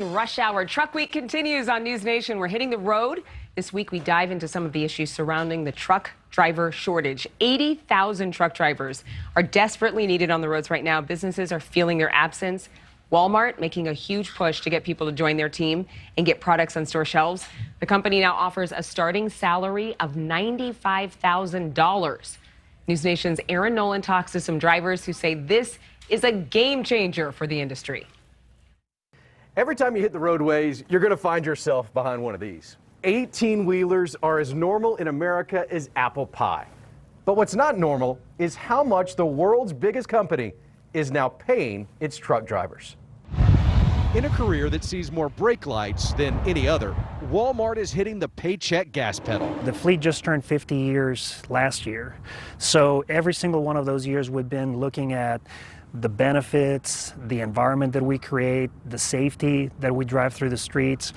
Rush Hour Truck Week continues on NewsNation. We're hitting the road. This week, we dive into some of the issues surrounding the truck driver shortage. 80,000 truck drivers are desperately needed on the roads right now. Businesses are feeling their absence. Walmart making a huge push to get people to join their team and get products on store shelves. The company now offers a starting salary of $95,000. NewsNation's Aaron Nolan talks to some drivers who say this is a game changer for the industry. Every time you hit the roadways, you're going to find yourself behind one of these. 18-wheelers are as normal in America as apple pie. But what's not normal is how much the world's biggest company is now paying its truck drivers. In a career that sees more brake lights than any other, Walmart is hitting the paycheck gas pedal. The fleet just turned 50 years last year. So every single one of those years we've been looking at the benefits, the environment that we create, the safety that we drive through the streets,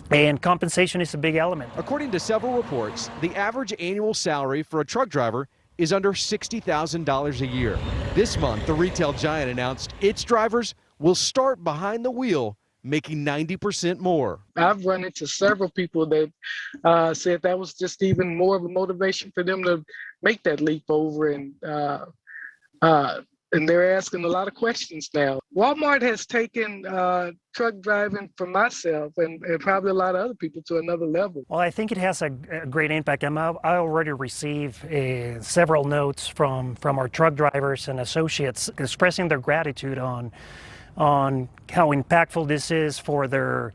and compensation is a big element. According to several reports, the average annual salary for a truck driver is under $60,000 a year. This month, the retail giant announced its drivers will start behind the wheel making 90% more. I've run into several people that said that was just even more of a motivation for them to make that leap over, and they're asking a lot of questions now. Walmart has taken truck driving for myself and probably a lot of other people to another level. Well, I think it has a great impact. I already received several notes from our truck drivers and associates expressing their gratitude on how impactful this is for their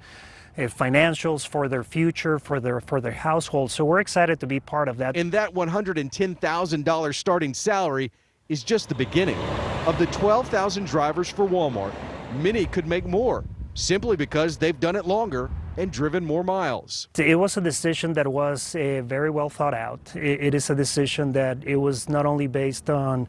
financials, for their future, for their household. So we're excited to be part of that. And that $110,000 starting salary is just the beginning. Of the 12,000 drivers for Walmart, many could make more simply because they've done it longer and driven more miles. It was a decision that was very well thought out. It is a decision that it was not only based on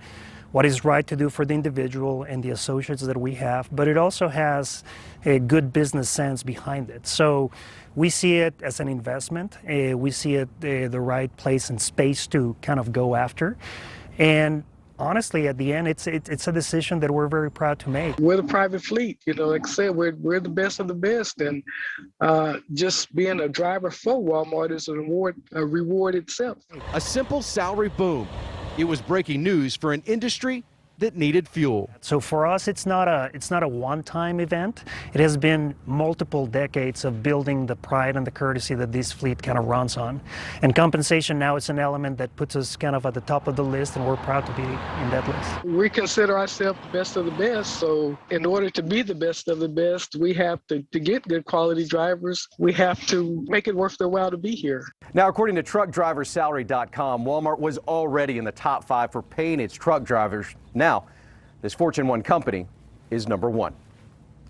what is right to do for the individual and the associates that we have, but it also has a good business sense behind it. So we see it as an investment. We see it the right place and space to kind of go after. And honestly, at the end, it's a decision that we're very proud to make. We're the private fleet, like I said, we're the best of the best, and just being a driver for Walmart is a reward itself. A simple salary boom. It was breaking news for an industry that needed fuel. So for us, it's not a one-time event. It has been multiple decades of building the pride and the courtesy that this fleet kind of runs on. And compensation now is an element that puts us kind of at the top of the list, and we're proud to be in that list. We consider ourselves the best of the best, so in order to be the best of the best, we have to get good quality drivers. We have to make it worth their while to be here. Now, according to truckdriversalary.com, Walmart was already in the top 5 for paying its truck drivers. Now, this Fortune 1 company is number 1.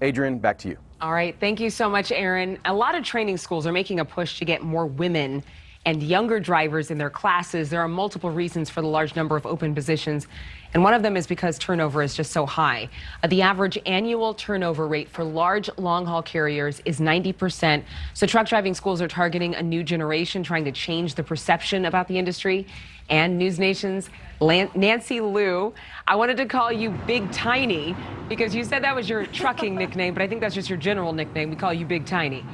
Adrian, back to you. All right. Thank you so much, Aaron. A lot of training schools are making a push to get more women and younger drivers in their classes. There are multiple reasons for the large number of open positions, and one of them is because turnover is just so high. The average annual turnover rate for large long-haul carriers is 90%. So truck driving schools are targeting a new generation, trying to change the perception about the industry. And NewsNation's Nancy Liu, I wanted to call you Big Tiny because you said that was your trucking nickname, but I think that's just your general nickname. We call you Big Tiny.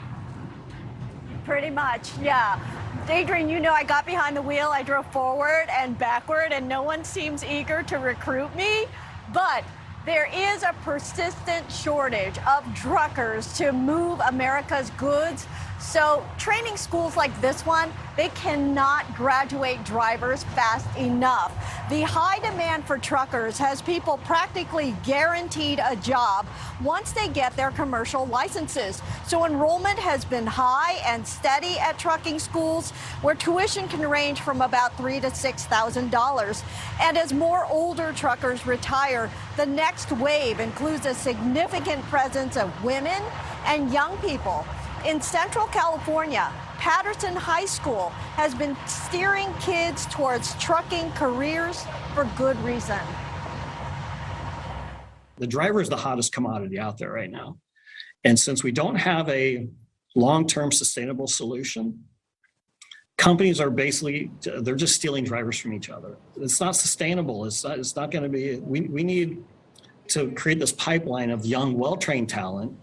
Pretty much, yeah. Adrian, I got behind the wheel, I drove forward and backward, and no one seems eager to recruit me. But there is a persistent shortage of truckers to move America's goods. So training schools like this one, they cannot graduate drivers fast enough. The high demand for truckers has people practically guaranteed a job once they get their commercial licenses. So enrollment has been high and steady at trucking schools, where tuition can range from about $3,000 to $6,000. And as more older truckers retire, the next wave includes a significant presence of women and young people. In Central California, Patterson High School has been steering kids towards trucking careers for good reason. The driver is the hottest commodity out there right now. And since we don't have a long-term sustainable solution, companies are they're just stealing drivers from each other. It's not sustainable. It's not going to be, we need to create this pipeline of young, well-trained talent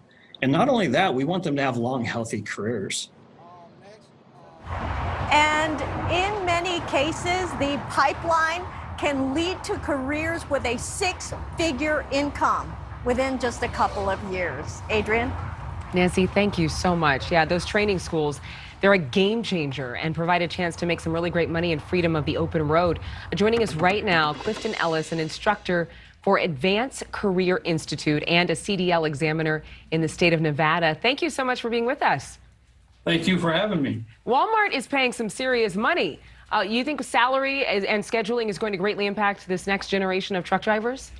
And not only that, we want them to have long, healthy careers. And in many cases, the pipeline can lead to careers with a six-figure income within just a couple of years. Adrian? Nancy, thank you so much. Yeah, those training schools, they're a game changer and provide a chance to make some really great money and freedom of the open road. Joining us right now, Clifton Ellis, an instructor for Advanced Career Institute and a CDL examiner in the state of Nevada. Thank you so much for being with us. Thank you for having me. Walmart is paying some serious money. You think salary and scheduling is going to greatly impact this next generation of truck drivers?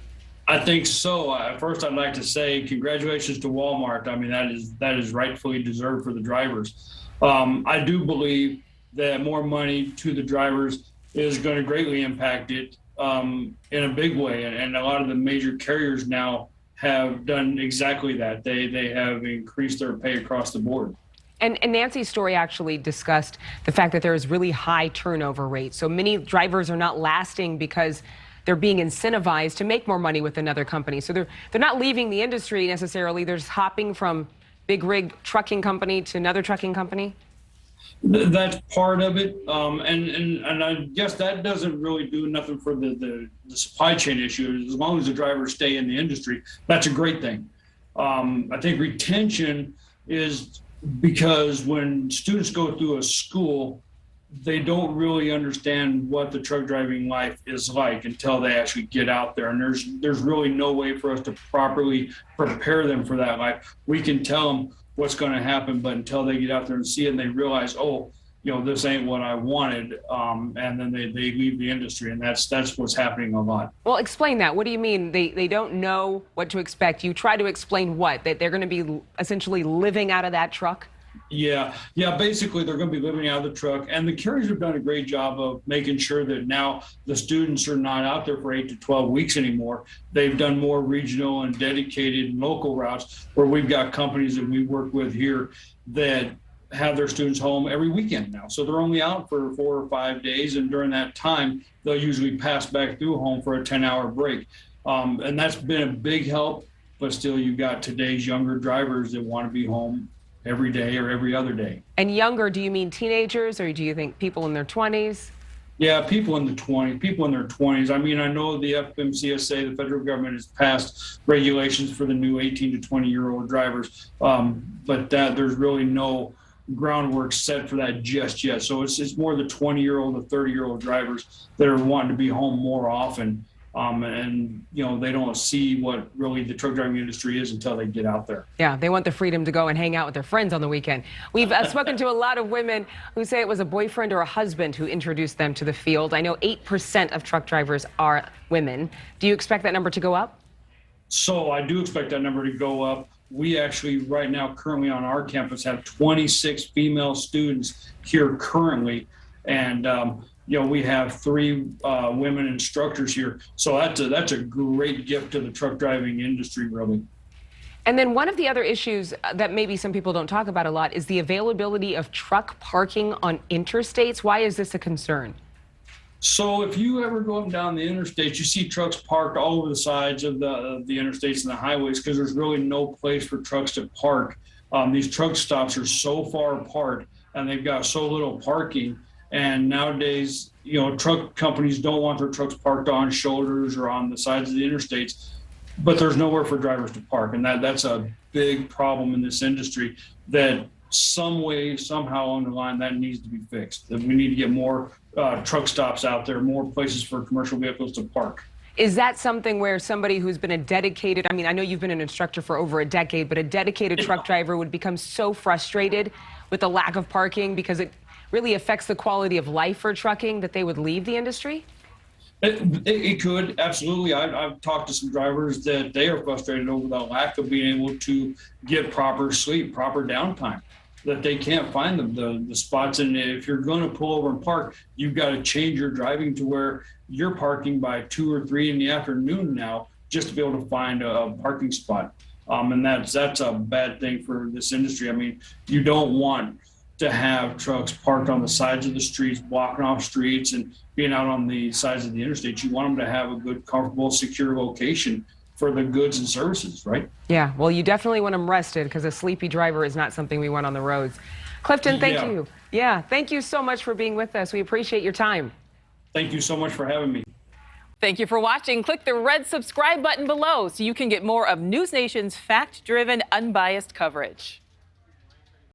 I think so. First, I'd like to say congratulations to Walmart. I mean, that is rightfully deserved for the drivers. I do believe that more money to the drivers is going to greatly impact it in a big way. And a lot of the major carriers now have done exactly that. They have increased their pay across the board. And Nancy's story actually discussed the fact that there is really high turnover rates. So many drivers are not lasting because they're being incentivized to make more money with another company. So they're not leaving the industry necessarily. They're just hopping from big rig trucking company to another trucking company. That's part of it. And I guess that doesn't really do nothing for the supply chain issue. As long as the drivers stay in the industry, that's a great thing. I think retention is because when students go through a school, they don't really understand what the truck driving life is like until they actually get out there. And there's really no way for us to properly prepare them for that life. We can tell them what's going to happen, but until they get out there and see it and they realize, oh, this ain't what I wanted, and then they leave the industry, and that's what's happening a lot. Well, explain that. What do you mean they don't know what to expect? You try to explain what? That they're going to be essentially living out of that truck? Yeah. Basically, they're going to be living out of the truck, and the carriers have done a great job of making sure that now the students are not out there for 8 to 12 weeks anymore. They've done more regional and dedicated local routes where we've got companies that we work with here that have their students home every weekend now. So they're only out for 4 or 5 days, and during that time, they'll usually pass back through home for a 10-hour break. And that's been a big help, but still you've got today's younger drivers that want to be home every day or every other day. And younger, do you mean teenagers, or do you think people in their 20s? Yeah, people in their 20s. I mean, I know the FMCSA, the federal government, has passed regulations for the new 18 to 20-year-old drivers, but there's really no groundwork set for that just yet. So it's more the 20-year-old, the 30-year-old drivers that are wanting to be home more often. And they don't see what really the truck driving industry is until they get out there. Yeah, they want the freedom to go and hang out with their friends on the weekend. We've spoken to a lot of women who say it was a boyfriend or a husband who introduced them to the field. I know 8% of truck drivers are women. Do you expect that number to go up? So I do expect that number to go up. We actually right now currently on our campus have 26 female students here currently. And we have 3 women instructors here. So that's a great gift to the truck driving industry, really. And then one of the other issues that maybe some people don't talk about a lot is the availability of truck parking on interstates. Why is this a concern? So if you ever go up and down the interstates, you see trucks parked all over the sides of the interstates and the highways because there's really no place for trucks to park. These truck stops are so far apart and they've got so little parking. And nowadays, truck companies don't want their trucks parked on shoulders or on the sides of the interstates, but there's nowhere for drivers to park. And that's a big problem in this industry that some way, somehow on the line, that needs to be fixed. That we need to get more truck stops out there, more places for commercial vehicles to park. Is that something where somebody who's been I know you've been an instructor for over a decade, but a dedicated truck driver would become so frustrated with the lack of parking because it really affects the quality of life for trucking that they would leave the industry? It could, absolutely. I've talked to some drivers that they are frustrated over the lack of being able to get proper sleep, proper downtime, that they can't find the spots. And if you're going to pull over and park, you've got to change your driving to where you're parking by 2 or 3 in the afternoon now just to be able to find a parking spot. And that's a bad thing for this industry. I mean, you don't want to have trucks parked on the sides of the streets, blocking off streets and being out on the sides of the interstate. You want them to have a good, comfortable, secure location for the goods and services, right? Yeah, well, you definitely want them rested because a sleepy driver is not something we want on the roads. Clifton, thank you. Yeah, thank you so much for being with us. We appreciate your time. Thank you so much for having me. Thank you for watching. Click the red subscribe button below so you can get more of NewsNation's fact-driven, unbiased coverage.